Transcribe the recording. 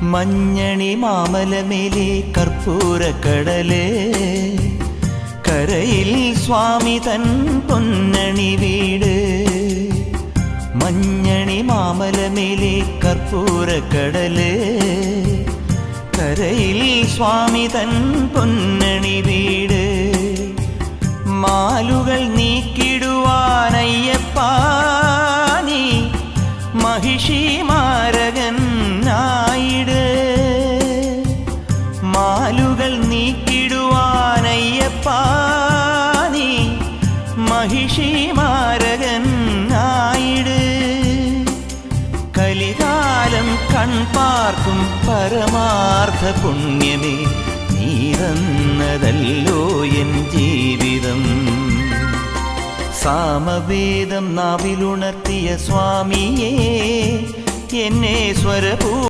മഞ്ഞണി മാമലമേലെ കർപ്പൂരക്കടല് കരയിൽ സ്വാമി തൻ പൊന്നണി വീട്. മഞ്ഞണി മാമലമേലെ കർപ്പൂരക്കടല് കരയിൽ സ്വാമി തൻ പൊന്നണി വീട്. മാലുകൾ നീക്കിടുവാനയ്യപ്പാ നീ മഹിഷി മാരകൻ ആയിട്. മാലുകൾ നീക്കിടുവാനയ്യപ്പാ നീ മഹിഷി മാരകൻ ആയിട്. കലികാലം കൺപാർക്കും പരമാർത്ഥ പുണ്യമേ നീ തന്നതല്ലോ എൻ ജീവിതം. സാമവേദം നാവിലുണർത്തിയ സ്വാമിയേ എന്നെ സ്വരപൂ